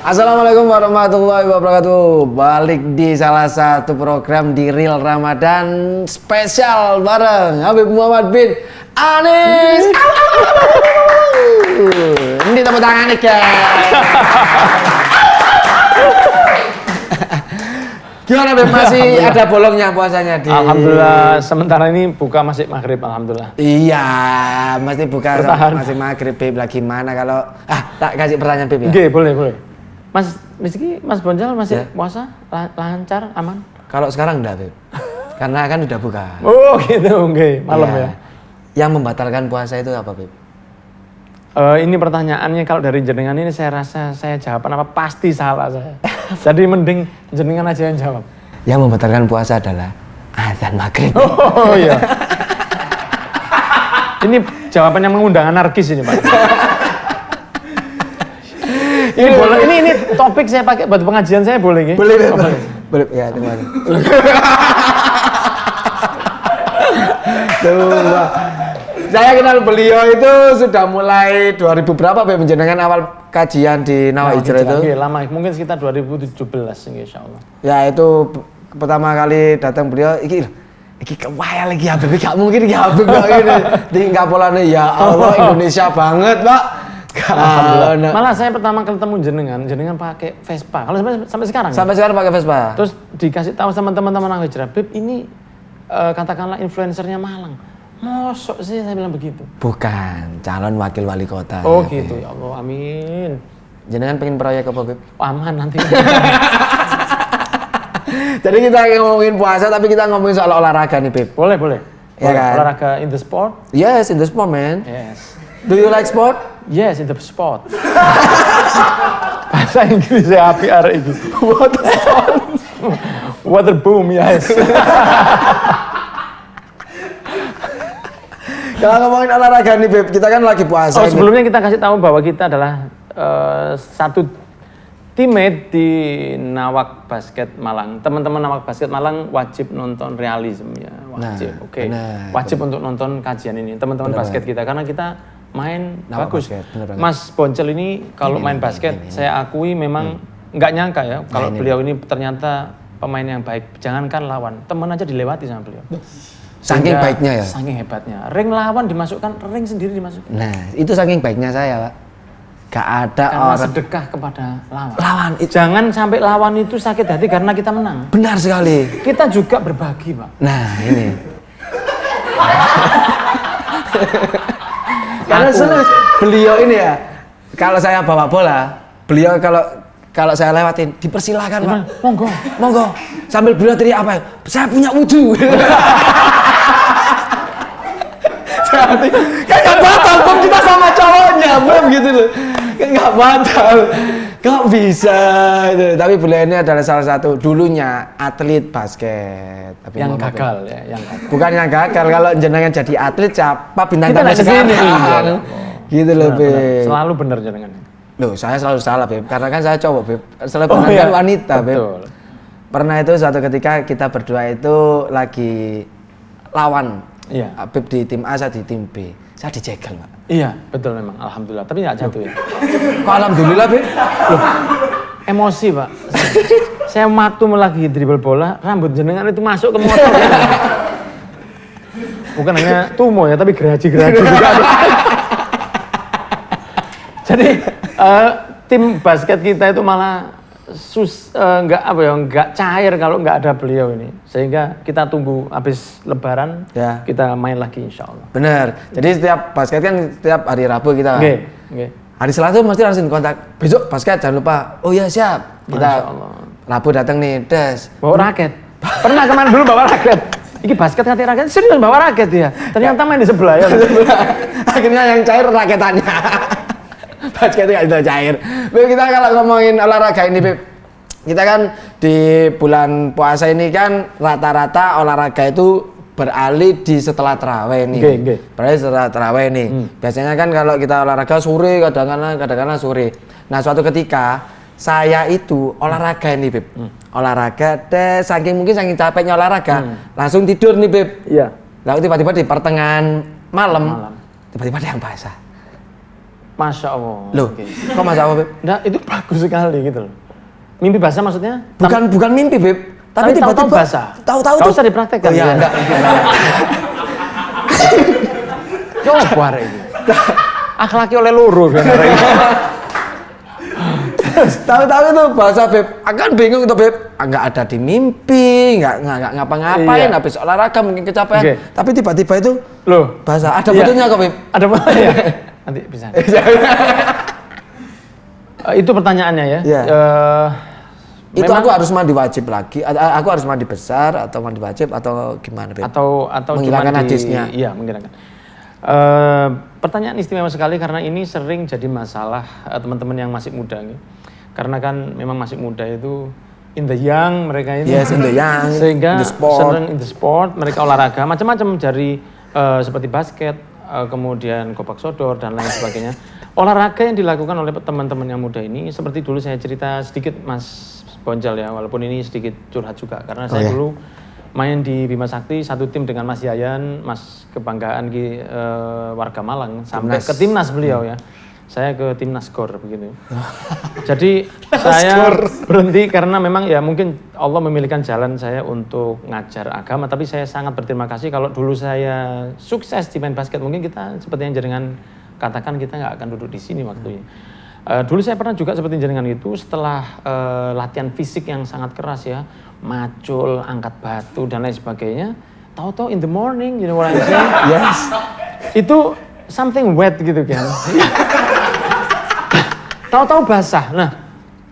Assalamualaikum warahmatullahi wabarakatuh. Balik di salah satu program di Real Ramadan spesial bareng Habib Muhammad bin Anis. Ini tepuk tangan nih guys. Gimana Beb, masih ada bolongnya puasanya di... Alhamdulillah, sementara ini buka masih maghrib, alhamdulillah. Iya, masih buka Bertahan. masih maghrib Beb. Lagi mana kalau... tak kasih pertanyaan Beb ya? Oke, boleh. Mas Rizky, Mas Bonjal masih puasa? Lancar, aman? Kalau sekarang enggak Beb, karena kan udah buka. Oh gitu, oke. Malam Iya. ya. Yang membatalkan puasa itu apa Beb? Ini pertanyaannya kalau dari jenengan ini saya rasa saya jawaban apa pasti salah saya. Jadi mending jenengan aja yang jawab. Yang membatalkan puasa adalah azan maghrib. Oh iya. Ini jawaban yang mengundang anarkis ini Pak. Ini boleh, ini topik saya pakai buat pengajian saya boleh nggih? Boleh Beb. Oh, boleh. Boleh, ya terima kasih. Tuh, saya kenal beliau itu sudah mulai 2000 berapa Beb, menjenengan awal kajian di Nawa Hijrah itu? Oke, lama, mungkin sekitar 2017 insyaallah. Ya itu pertama kali datang beliau, iki kewaya lagi Habib, gak mungkin iki Habib kok ini. Tinggal polanya ya Allah Indonesia banget Pak. Alhamdulillah. Malah saya pertama kali ketemu jenengan pakai Vespa. Kalau sampai sekarang. Sampai sekarang pakai Vespa. Terus dikasih tahu sama teman-teman Nawa Hijrah, Beb ini katakanlah influencernya Malang. Mosok sih saya bilang begitu. Bukan, calon wakil wali kota. Oh ya, gitu, Beb. ya Allah, amin. Jenengan pengen proyek apa Beb? Aman nanti. Jadi kita ngomongin puasa tapi kita ngomongin soal olahraga nih Beb. Boleh. Ya kan? Olahraga in the sport? Yes, in the sport man. Yes. Do you like sport? Yes, in the sport. Bahasa Inggrisnya APR itu. Water sport. Water boom, yes. Kalau ngomongin olahraga nih Beb, kita kan lagi puasa. Oh, ini. sebelumnya kita kasih tahu bahwa kita adalah satu teammate di Nawak Basket Malang. Teman-teman Nawak Basket Malang wajib nonton realism ya, wajib. Nah, Oke. benar, Wajib untuk nonton kajian ini, teman-teman basket kita karena kita main Nawak bagus. basket, benar banget. Mas Boncel ini kalau main basket saya akui memang nggak nyangka ya kalau beliau ini ternyata pemain yang baik. Jangankan lawan, teman aja dilewati sama beliau. Saking Sehingga baiknya ya. Saking hebatnya. Ring lawan dimasukkan, ring sendiri dimasukkan. Nah, itu saking baiknya saya, Pak. Gak ada Karena orang sedekah kepada lawan. lawan itu Jangan sampai lawan itu sakit hati karena kita menang. benar sekali. Kita juga berbagi, Pak. Nah, ini. Karena serius, beliau ini ya, kalau saya bawa bola, beliau kalau saya lewatin, dipersilakan Pak. Monggo. Monggo. Sambil beliau teriak apa? Saya punya wudhu. Kan nggak batal, Bang, kita sama cowoknya, Bang, gitu loh. Kan nggak batal. Kok bisa itu. Tapi beliau ini adalah salah satu dulunya atlet basket. Tapi Yang gagal ya, yang gagal. Bukan yang gagal, kalau jenengan jadi atlet siapa bintang Kita tamu nggak kesini. sekarang? Gitu loh, Benar. Beb. Selalu benar jangan. Loh, saya selalu salah, Beb. Karena kan saya cowok, Beb. Selebriti kan wanita, Beb. Betul. Pernah itu suatu ketika kita berdua itu lagi lawan. Iya. Beb di tim A, saya di tim B. Saya dijegal, Pak. Iya, betul memang. Alhamdulillah. Tapi nggak jatuh ya. Kok alhamdulillah, Beb? Loh, emosi, Pak. Saya waktu lagi dribble bola, rambut jenengan itu masuk ke motor. Ya. Bukan hanya tumo ya, tapi gergaji-gergaji juga ada. Jadi tim basket kita itu malah nggak cair kalau nggak ada beliau ini. Sehingga kita tunggu habis Lebaran, Ya. kita main lagi insya Allah. Bener. Jadi setiap basket kan setiap hari Rabu kita. Oke. Hari Selasa mesti langsung kontak. Besok basket jangan lupa. Oh iya siap. Masya Kita Allah. Rabu datang nih, Des. Bawa raket. Pernah kemarin dulu bawa raket. Iki basket ngerti raket, serius bawa raket ya. Ternyata main di sebelah ya. Akhirnya yang cair raketannya. Basketnya nggak cair. Beb, kita kalau ngomongin olahraga ini, Beb. Kita kan di bulan puasa ini kan rata-rata olahraga itu beralih di setelah terawih nih. Oke. Beralih setelah terawih nih. Biasanya kan kalau kita olahraga sore, kadang-kadang sore. Nah, suatu ketika saya itu olahraga ini, Beb. Olahraga deh, saking capeknya olahraga, langsung tidur nih, Beb. Iya. Lalu tiba-tiba di pertengahan malam tiba-tiba ada yang basah. Masya Allah. Loh, Oke. kok Masya Allah, Beb? Nah, itu bagus sekali gitu loh. Mimpi basah maksudnya? Bukan mimpi, Beb. Tapi tahu-tahu tiba-tiba basah. Tahu-tahu Nggak tuh. usah dipraktekkan. Oh iya, ya. enggak. Coba ini. Akhlaki oleh loro kan. Tahu-tahu itu bahasa Beb. Akan bingung tuh, Beb. Enggak ada di mimpi, enggak ngapa-ngapain, Iya. habis olahraga mungkin kecapean. Oke. Tapi tiba-tiba itu Loh, bahasa. Ada Iya. fotonya kok, Beb. ada apa ya? Nanti bisa. Itu pertanyaannya ya. Iya. Itu Memang- aku harus mandi wajib lagi. Aku harus mandi besar atau mandi wajib atau gimana, Beb? atau menghilangkan cuma najisnya. Iya, menghilangkan. Pertanyaan istimewa sekali karena ini sering jadi masalah teman-teman yang masih muda nih. Karena kan memang masih muda itu in the young mereka ini. Yes, in the young, Sehingga in the sport. sering in the sport, mereka olahraga macam-macam dari seperti basket, kemudian gopak sodor dan lain sebagainya. Olahraga yang dilakukan oleh teman-teman yang muda ini seperti dulu saya cerita sedikit Mas Bonjol ya, walaupun ini sedikit curhat juga karena saya iya. dulu main di Bima Sakti satu tim dengan Mas Yayan, Mas kebanggaan warga Malang sampai ke timnas beliau ya. Saya ke timnas GOR begitu. Jadi saya berhenti karena memang ya mungkin Allah memilihkan jalan saya untuk ngajar agama, tapi saya sangat berterima kasih kalau dulu saya sukses di main basket, mungkin kita seperti yang jenengan katakan kita nggak akan duduk di sini waktunya. Dulu saya pernah juga seperti jenengan itu setelah latihan fisik yang sangat keras ya, macul, angkat batu dan lain sebagainya. Tahu-tahu in the morning, you know what I'm saying? Yes. Itu something wet gitu kan. Tahu-tahu basah. Nah,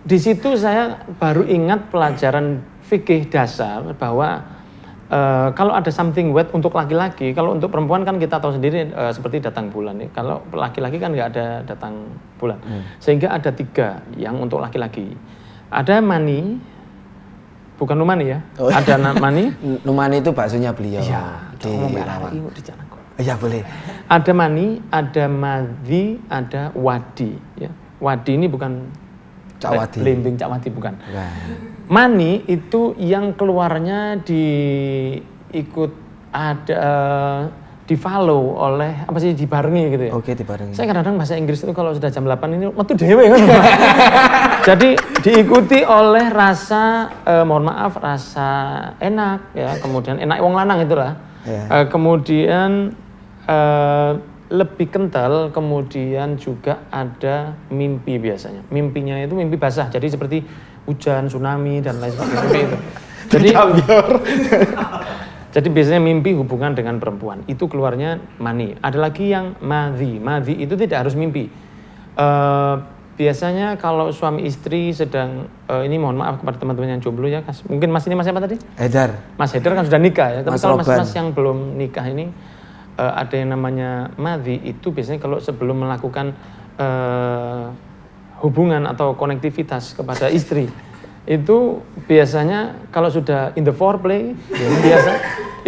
di situ saya baru ingat pelajaran fikih dasar bahwa kalau ada something wet untuk laki-laki, kalau untuk perempuan kan kita tahu sendiri seperti datang bulan. Kalau laki-laki kan nggak ada datang bulan. Sehingga ada 3 yang untuk laki-laki. Ada mani, bukan numani ya. Oh. Ada mani. Numani itu baksonya beliau. Iya, Di ngomong Lawang. lagi di Janako. Iya, boleh. Ada mani, ada madhi, ada wadi. Ya. Wadi ini bukan Cak Wadi. belimbing Cak Wadi, bukan. Bukan. Mani itu yang keluarnya di follow oleh apa sih, dibarengi gitu ya. Oke, dibarengi. Saya kadang-kadang bahasa Inggris itu kalau sudah jam 8 ini metu dewe kan. Jadi diikuti oleh rasa mohon maaf rasa enak ya, kemudian enak wong lanang itulah. Ya. Kemudian lebih kental, kemudian juga ada mimpi biasanya. Mimpinya itu mimpi basah, jadi seperti hujan, tsunami dan lain sebagainya itu. Jadi biasanya mimpi hubungan dengan perempuan, itu keluarnya mani. Ada lagi yang madhi. Madhi itu tidak harus mimpi. Biasanya kalau suami istri sedang, ini mohon maaf kepada teman-teman yang jomblo ya, mungkin Mas ini Mas apa tadi? Haidar. Mas Haidar kan sudah nikah ya, tapi Mas kalau Roban. mas-mas yang belum nikah ini ada yang namanya madhi, itu biasanya kalau sebelum melakukan hubungan atau konektivitas kepada istri, itu biasanya kalau sudah in the foreplay,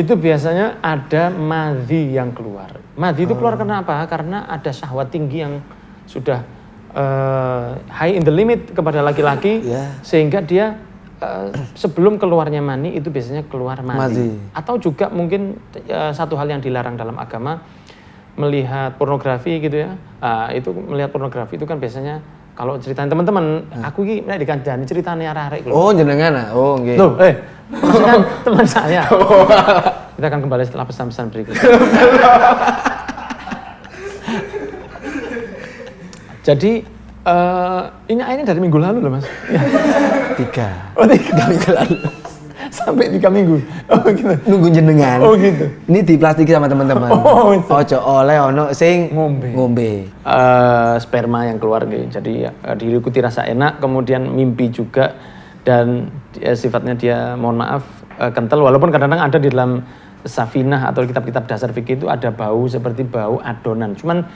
itu biasanya ada madhi yang keluar. Madhi itu keluar karena apa? Karena ada syahwat tinggi yang sudah high in the limit kepada laki-laki, Yeah. sehingga dia sebelum keluarnya mani itu biasanya keluar Madhi. madhi. Atau juga mungkin satu hal yang dilarang dalam agama, melihat pornografi gitu ya. Itu melihat pornografi itu kan biasanya kalau ceritain teman-teman, aku ini nek dikandani ceritane arek-arek lho. Oh, jenengan. Oh, nggih. Loh, maksudnya teman saya. Kita akan kembali setelah pesan-pesan berikut. Jadi ini dari minggu lalu loh Mas. 3. Oh 3 minggu lalu. Sampai 3 minggu. Oh gitu. Nunggu jenengan. Oh gitu. Ini diplastiki sama teman-teman. Oh, itu. Ojo oleh ono sing Ngombe. Sperma yang keluar gitu. Jadi diikuti rasa enak, kemudian mimpi juga, dan sifatnya dia mohon maaf kental, walaupun kadang-kadang ada di dalam Safinah atau kitab-kitab dasar fikih itu ada bau seperti bau adonan. Cuman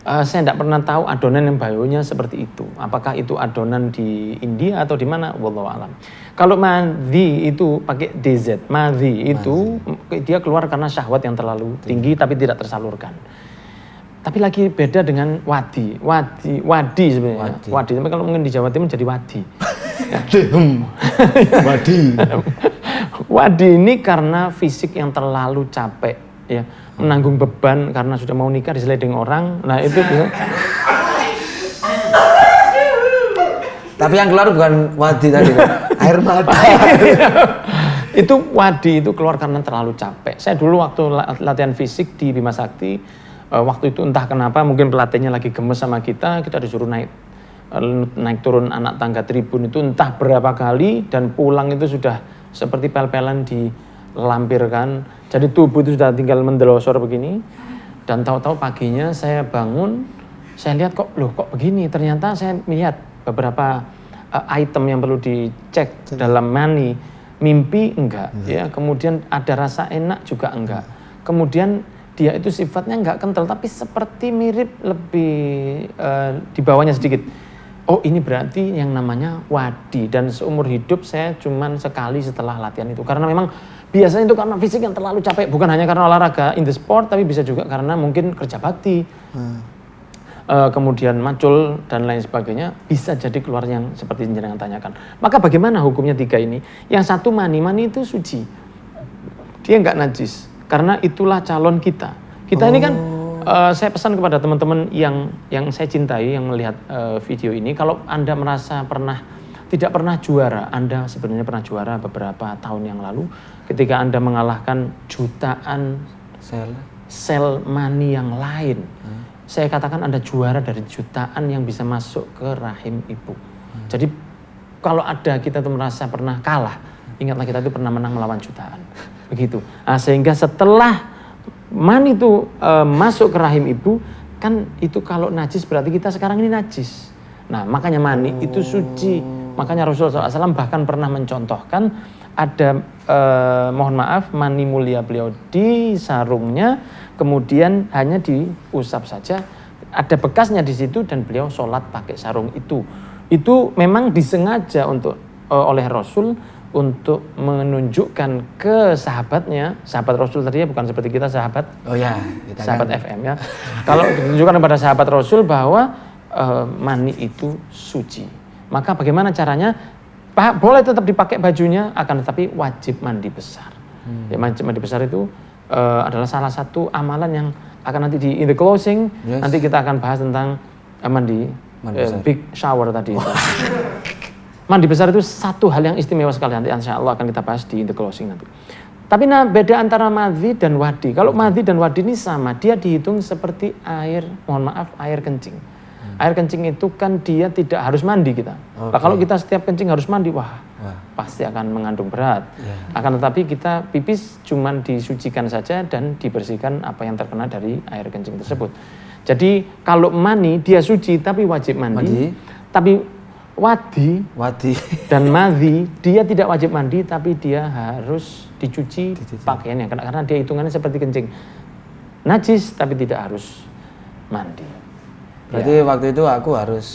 saya tidak pernah tahu adonan yang baunya seperti itu. Apakah itu adonan di India atau di mana? Wallahu a'lam. Kalau madhi itu pakai DZ. Madhi itu dia keluar karena syahwat yang terlalu tinggi tapi tidak tersalurkan. Tapi lagi beda dengan wadi. Wadi sebenarnya. Wadi. Tapi kalau mungkin di Jawa Timur jadi wadi. Wadi. Wadi ini karena fisik yang terlalu capek, ya, menanggung beban karena sudah mau nikah diseleding orang. Nah itu bisa. Tapi yang keluar bukan wadi tadi, air mata. Itu wadi itu keluar karena terlalu capek. Saya dulu waktu latihan fisik di Bima Sakti, waktu itu entah kenapa mungkin pelatihnya lagi gemes sama kita disuruh naik turun anak tangga tribun itu entah berapa kali dan pulang itu sudah seperti pel-pelan dilampirkan. Jadi tubuh itu sudah tinggal mendelosor begini. Dan tahu-tahu paginya saya bangun, saya lihat kok begini. Ternyata saya melihat beberapa item yang perlu dicek dalam mani. Mimpi enggak, ya. Kemudian ada rasa enak juga enggak. Kemudian dia itu sifatnya enggak kental, tapi seperti mirip lebih di bawahnya sedikit. Oh, ini berarti yang namanya wadi. Dan seumur hidup saya cuman sekali setelah latihan itu. Karena memang biasanya itu karena fisik yang terlalu capek. Bukan hanya karena olahraga in the sport, tapi bisa juga karena mungkin kerja bakti. Kemudian macul dan lain sebagainya, bisa jadi keluar yang seperti yang tanyakan. Maka bagaimana hukumnya 3 ini? Yang satu mani itu suci. Dia enggak najis. Karena itulah calon kita. Kita ini kan, saya pesan kepada teman-teman yang saya cintai, yang melihat video ini, kalau Anda merasa tidak pernah juara, Anda sebenarnya pernah juara beberapa tahun yang lalu, ketika Anda mengalahkan jutaan sel mani yang lain. Saya katakan Anda juara dari jutaan yang bisa masuk ke rahim ibu. Jadi kalau ada kita tuh merasa pernah kalah, ingatlah kita itu pernah menang melawan jutaan. Begitu. Nah, sehingga setelah mani itu masuk ke rahim ibu, kan itu kalau najis berarti kita sekarang ini najis. Nah, makanya mani itu suci. Makanya Rasulullah SAW bahkan pernah mencontohkan ada mohon maaf mani mulia beliau di sarungnya, kemudian hanya diusap saja, ada bekasnya di situ dan beliau sholat pakai sarung itu. Itu memang disengaja oleh Rasul untuk menunjukkan ke sahabatnya, sahabat Rasul tadinya bukan seperti kita sahabat sahabat kan FM ya. Kalau ditunjukkan kepada sahabat Rasul bahwa mani itu suci. Maka bagaimana caranya? Boleh tetap dipakai bajunya, akan tetapi wajib mandi besar. Ya, mandi besar itu adalah salah satu amalan yang akan nanti in the closing, nanti kita akan bahas tentang mandi big shower tadi. Mandi besar itu satu hal yang istimewa sekali, nanti insya Allah akan kita bahas di in the closing nanti. Tapi beda antara madhi dan wadi. Kalau madhi dan wadi ini sama, dia dihitung seperti air kencing. Air kencing itu kan dia tidak harus mandi kita. Nah, kalau kita setiap kencing harus mandi, pasti akan mengandung berat. Akan tetapi kita pipis cuman disucikan saja dan dibersihkan apa yang terkena dari air kencing tersebut. Jadi kalau mani dia suci tapi wajib mandi. Tapi wadi dan madhi dia tidak wajib mandi tapi dia harus dicuci pakaiannya karena dia hitungannya seperti kencing. Najis tapi tidak harus mandi. Berarti waktu itu aku harus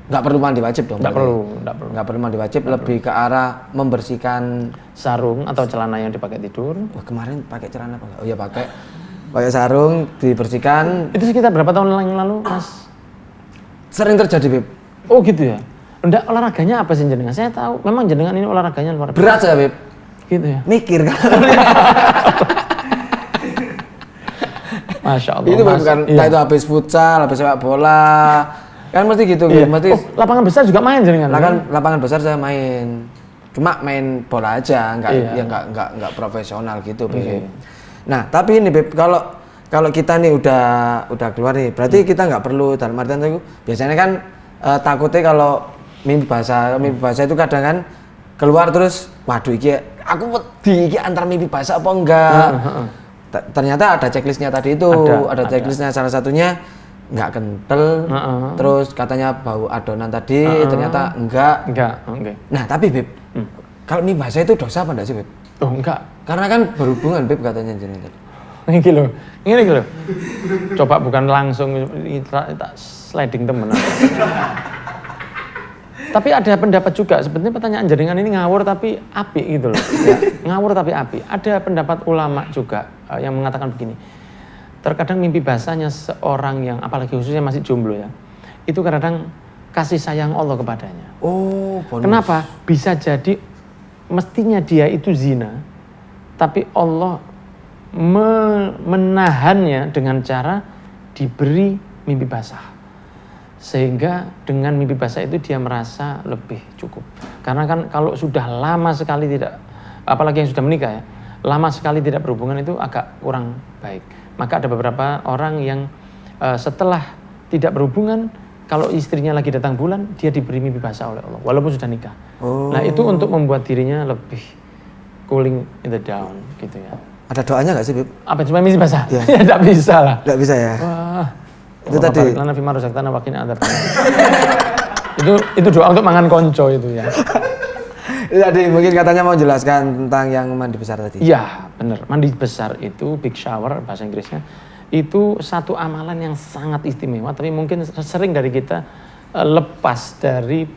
nggak perlu mandi wajib dong? Nggak perlu mandi wajib, lebih ke arah membersihkan sarung atau celana yang dipakai tidur. Kemarin pakai celana apa? Oh iya pakai sarung dibersihkan. Itu sekitar berapa tahun yang lalu, Mas? Sering terjadi, Beb. Oh gitu ya. Enggak, olahraganya apa sih jenengan? Saya tahu, memang jenengan ini olahraganya luar biasa. Berat saya, Beb. Gitu ya. Mikir kan. Masya Allah. Itu bukan itu habis futsal, habis sepak bola, kan mesti gitu. Mesti. Lapangan besar juga main jenengan. Lapangan besar saya main, cuma main bola aja, nggak profesional gitu. Nah tapi ini Beb, kalau kita nih udah keluar nih, berarti kita nggak perlu dalam artian itu. Biasanya kan takutnya kalau mimpi basah itu kadang kan keluar terus, waduh aku wedi antara mimpi basah apa enggak. Ternyata ada checklistnya tadi itu, ada checklistnya salah satunya nggak kental, terus katanya bau adonan tadi, ternyata enggak. Nah tapi Beb, kalau mie basah itu dosa apa enggak sih Beb? Oh enggak. Karena kan berhubungan Beb katanya jenengan tadi. Ini loh. Coba bukan langsung sliding temen. Tapi ada pendapat juga, sebenarnya pertanyaan jenengan ini ngawur tapi api gitu loh. Ya, ngawur tapi api. Ada pendapat ulama juga yang mengatakan begini. Terkadang mimpi basahnya seorang yang apalagi khususnya masih jomblo ya, itu kadang kasih sayang Allah kepadanya. Oh, bonus. Kenapa? Bisa jadi mestinya dia itu zina, tapi Allah menahannya dengan cara diberi mimpi basah. Sehingga dengan mimpi basah itu dia merasa lebih cukup. Karena kan kalau sudah lama sekali tidak, apalagi yang sudah menikah ya, lama sekali tidak berhubungan itu agak kurang baik. Maka ada beberapa orang yang setelah tidak berhubungan, kalau istrinya lagi datang bulan, dia diberi mimpi basah oleh Allah, walaupun sudah nikah. Nah itu untuk membuat dirinya lebih cooling in the down gitu ya. Ada doanya nggak sih, Bib? Apa cuma mimpi basah? Ya. Ya tidak bisa lah. Nggak bisa ya? Wah, itu tadi. itu doa untuk mangan konco itu ya. Itu tadi mungkin katanya mau jelaskan tentang yang mandi besar tadi. Iya, benar. Mandi besar itu big shower bahasa Inggrisnya. Itu satu amalan yang sangat istimewa, tapi mungkin sering dari kita lepas dari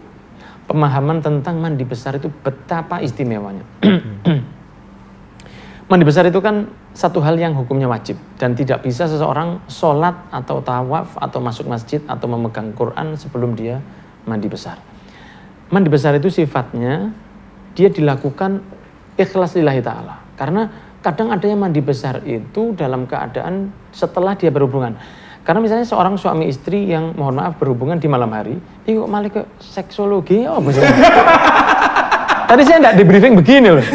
pemahaman tentang mandi besar itu betapa istimewanya. Mandi besar itu kan satu hal yang hukumnya wajib dan tidak bisa seseorang sholat atau tawaf atau masuk masjid atau memegang Quran sebelum dia mandi besar. Mandi besar itu sifatnya dia dilakukan ikhlas lillahi ta'ala. Karena kadang ada yang mandi besar itu dalam keadaan setelah dia berhubungan. Karena misalnya seorang suami istri yang mohon maaf berhubungan di malam hari, kok malah ke seksologi, tadi saya tidak di briefing begini loh.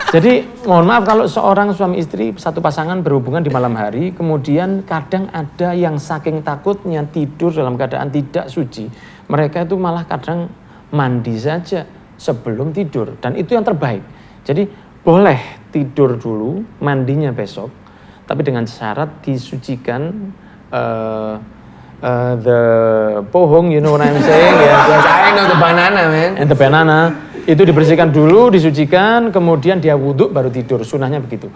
Jadi mohon maaf kalau seorang suami istri satu pasangan berhubungan di malam hari, kemudian kadang ada yang saking takutnya tidur dalam keadaan tidak suci, mereka itu malah kadang mandi saja sebelum tidur dan itu yang terbaik. Jadi boleh tidur dulu, mandinya besok, tapi dengan syarat disucikan the pohong, you know what I'm saying? Yes, I know the banana, man. And the banana. Itu dibersihkan dulu, disucikan, kemudian dia wudhu baru tidur, sunahnya begitu.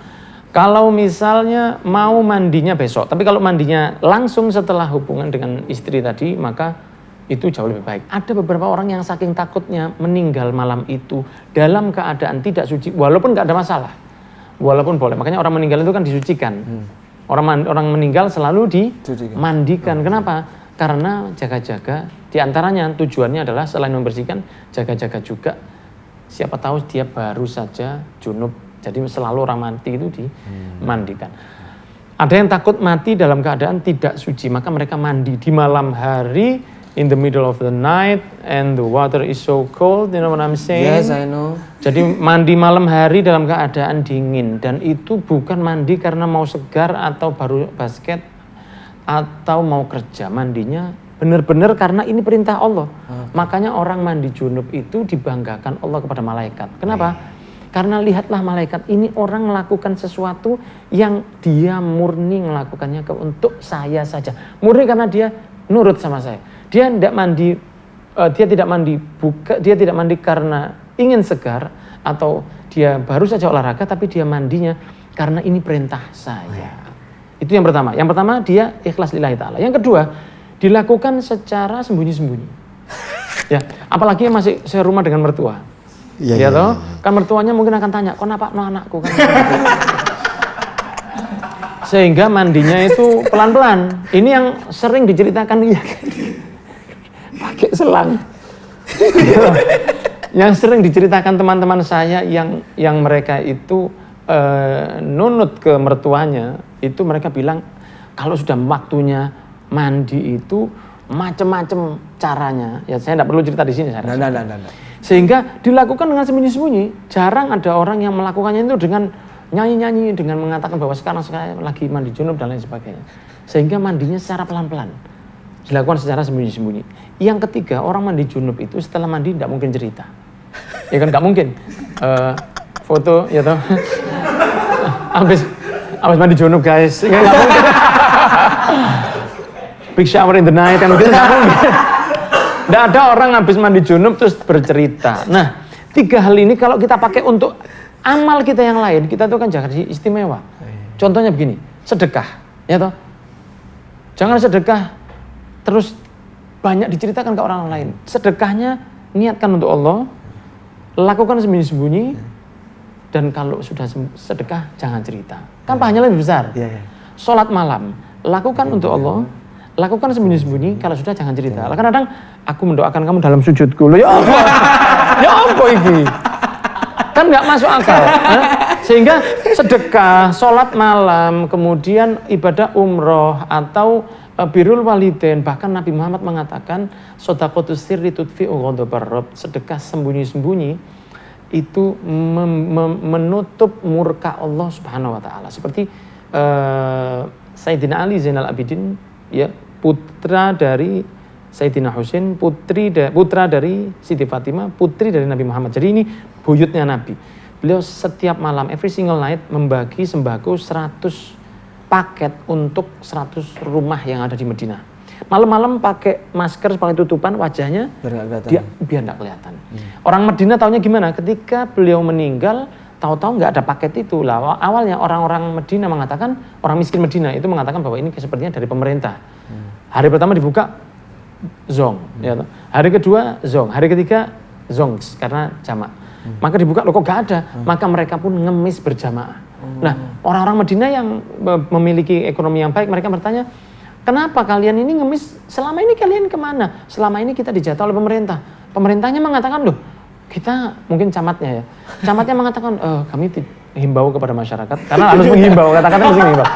Kalau misalnya mau mandinya besok, tapi kalau mandinya langsung setelah hubungan dengan istri tadi, maka itu jauh lebih baik. Ada beberapa orang yang saking takutnya meninggal malam itu dalam keadaan tidak suci, walaupun nggak ada masalah, walaupun boleh. Makanya orang meninggal itu kan disucikan. Orang meninggal selalu dimandikan. Kenapa? Karena jaga-jaga. Di antaranya tujuannya adalah selain membersihkan, jaga-jaga juga. Siapa tahu dia baru saja junub. Jadi selalu orang mati itu dimandikan. Ada yang takut mati dalam keadaan tidak suci, maka mereka mandi di malam hari, in the middle of the night, and the water is so cold, you know what I'm saying? Yes, I know. Jadi mandi malam hari dalam keadaan dingin, dan itu bukan mandi karena mau segar atau baru basket atau mau kerja, mandinya benar-benar karena ini perintah Allah. Makanya orang mandi junub itu dibanggakan Allah kepada malaikat. Kenapa? Karena lihatlah malaikat, ini orang melakukan sesuatu yang dia murni melakukannya untuk saya saja. Murni karena dia nurut sama saya. Dia tidak mandi, dia tidak mandi karena ingin segar atau dia baru saja olahraga, tapi dia mandinya karena ini perintah saya. Itu yang pertama. Yang pertama dia ikhlas lillahi ta'ala. Yang kedua, dilakukan secara sembunyi-sembunyi. Ya, apalagi yang masih serumah dengan mertua. Ya toh? Kan mertuanya mungkin akan tanya, "Kok napak no anakku?" Kan. Sehingga mandinya itu pelan-pelan. Ini yang sering diceritakan ya. Pakai selang. Yang sering diceritakan teman-teman saya yang mereka itu nunut ke mertuanya, itu mereka bilang kalau sudah waktunya mandi itu macam-macam caranya. Ya saya tidak perlu cerita di sini. Nah. Sehingga dilakukan dengan sembunyi-sembunyi. Jarang ada orang yang melakukannya itu dengan nyanyi-nyanyi, dengan mengatakan bahwa sekarang saya lagi mandi junub dan lain sebagainya. Sehingga mandinya secara pelan-pelan. Dilakukan secara sembunyi-sembunyi. Yang ketiga, orang mandi junub itu setelah mandi tidak mungkin cerita. Ya kan nggak mungkin. Foto ya toh. Habis mandi junub guys. Ya nggak mungkin. Big shower in the night kan gitu nggak mungkin. Nggak ada orang habis mandi junub terus bercerita. Nah, 3 hal ini kalau kita pakai untuk amal kita yang lain, kita tuh kan jangan istimewa. Contohnya begini, sedekah, ya toh. Jangan sedekah terus banyak diceritakan ke orang lain. Sedekahnya niatkan untuk Allah, lakukan sembunyi-sembunyi, dan kalau sudah sedekah jangan cerita. Kan pahalanya lebih besar. Sholat malam, lakukan untuk Allah, lakukan sembunyi-sembunyi, kalau sudah jangan cerita. Kadang-kadang aku mendoakan kamu dalam sujudku. Loh, ya apa? Ya apa ini? Kan nggak masuk akal. Sehingga sedekah, sholat malam, kemudian ibadah umroh atau birrul walidain, bahkan Nabi Muhammad mengatakan shadaqatus sirri tudfi'u ghadabar rabb, sedekah sembunyi-sembunyi itu menutup murka Allah Subhanahu wa taala. Seperti Sayyidina Ali Zainal Abidin, ya, putra dari Sayyidina Husain, putra dari Siti Fatimah, putri dari Nabi Muhammad. Jadi ini buyutnya Nabi. Beliau setiap malam, every single night, membagi sembako 100 paket untuk 100 rumah yang ada di Madinah. Malam-malam pakai masker, pakai tutupan wajahnya, biar nggak kelihatan. Orang Madinah taunya gimana? Ketika beliau meninggal, tahu-tahu nggak ada paket itu. Lah awalnya orang-orang Madinah mengatakan, orang miskin Madinah itu mengatakan bahwa ini sepertinya dari pemerintah. Hari pertama dibuka zong, ya. Hari kedua zong, hari ketiga zongs karena jamak. Maka dibuka, loh kok gak ada? Maka mereka pun ngemis berjamaah. Nah, orang-orang Madinah yang memiliki ekonomi yang baik, mereka bertanya, kenapa kalian ini ngemis? Selama ini kalian kemana? Selama ini kita dijatah oleh pemerintah. Pemerintahnya mengatakan, loh, kita mungkin camatnya ya. Camatnya mengatakan, kami himbau kepada masyarakat, karena harus menghimbau, kata-kata harus menghimbau.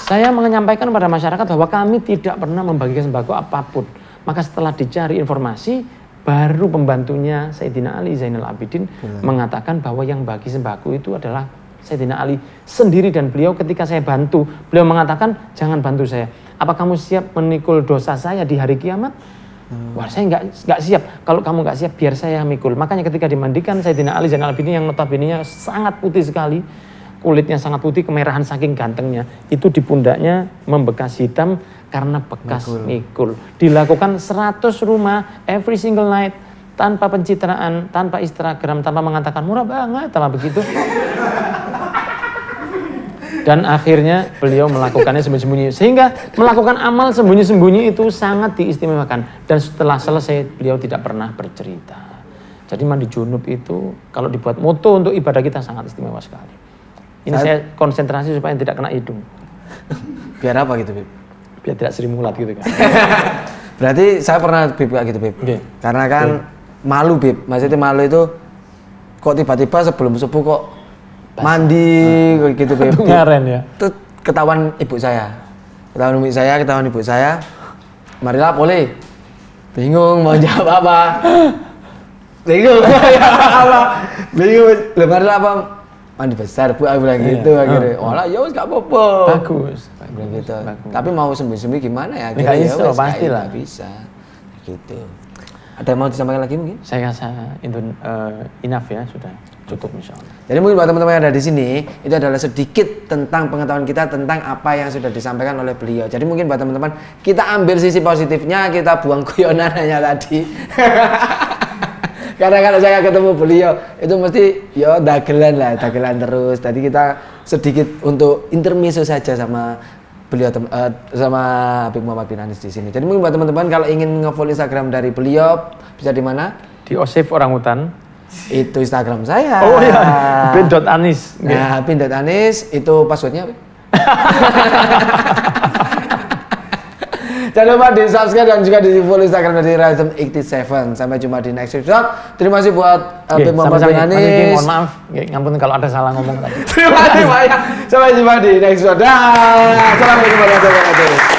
Saya menyampaikan kepada masyarakat bahwa kami tidak pernah membagikan sembako apapun. Maka setelah dicari informasi, baru pembantunya Sayyidina Ali Zainal Abidin mengatakan bahwa yang bagi sembako itu adalah Sayyidina Ali sendiri, dan beliau ketika saya bantu, beliau mengatakan, jangan bantu saya. Apa kamu siap menikul dosa saya di hari kiamat? Wah, saya nggak siap. Kalau kamu nggak siap, biar saya mikul. Makanya ketika dimandikan Sayyidina Ali Zainal Abidin yang notabene sangat putih sekali, kulitnya sangat putih, kemerahan saking gantengnya, itu di pundaknya membekas hitam karena bekas mikul. Dilakukan 100 rumah every single night, tanpa pencitraan, tanpa Instagram, tanpa mengatakan murah banget, tanpa begitu. Dan akhirnya beliau melakukannya sembunyi-sembunyi. Sehingga melakukan amal sembunyi-sembunyi itu sangat diistimewakan. Dan setelah selesai, beliau tidak pernah bercerita. Jadi mandi junub itu kalau dibuat moto untuk ibadah kita sangat istimewa sekali. Ini saya konsentrasi supaya tidak kena hidung. Biar apa gitu, Bib? Biar tidak sering mulat gitu kan. Berarti saya pernah, Bib, kayak gitu, Bib. Okay. Karena kan malu, Bib. Maksudnya malu itu kok tiba-tiba sebelum subuh kok mandi gitu, Bib. Ngaren ya. Itu ketahuan ibu saya. Ketahuan ibu saya. Marilah boleh. Bingung mau jawab apa. Bingung apa. Bingung. Marilah apa. Mandi besar, Bu, aku bilang gitu akhirnya. Olah, ya wis gak apa-apa. Bagus. Bilang gitu. Tapi mau sembunyi-sembunyi gimana ya? Akhirnya ya wis pastilah bisa. Gitu. Ada yang mau disampaikan lagi mungkin? Saya rasa itu enough ya, sudah cukup insyaallah. Jadi mungkin buat teman-teman yang ada di sini, itu adalah sedikit tentang pengetahuan kita tentang apa yang sudah disampaikan oleh beliau. Jadi mungkin buat teman-teman, kita ambil sisi positifnya, kita buang guyonannya tadi. Karena kalau saya ketemu beliau, itu mesti ya dagelan terus. Tadi kita sedikit untuk intermezzo saja sama beliau, sama Habib Muhammad bin Anis di sini. Jadi mungkin buat teman-teman kalau ingin nge-follow Instagram dari beliau, bisa di mana? Di Osif Orangutan. Itu Instagram saya. Oh iya, bin.anis. Nah, bin.anis itu passwordnya apa? Jangan lupa di subscribe dan juga di follow Instagram dari Rhythm87. Sampai jumpa di next episode. Terima kasih buat Habib Muhammad bin Anis. Mohon maaf, ngampun kalau ada salah ngomong tadi. Terima kasih banyak. Sampai jumpa di next episode. Assalamualaikum warahmatullahi wabarakatuh.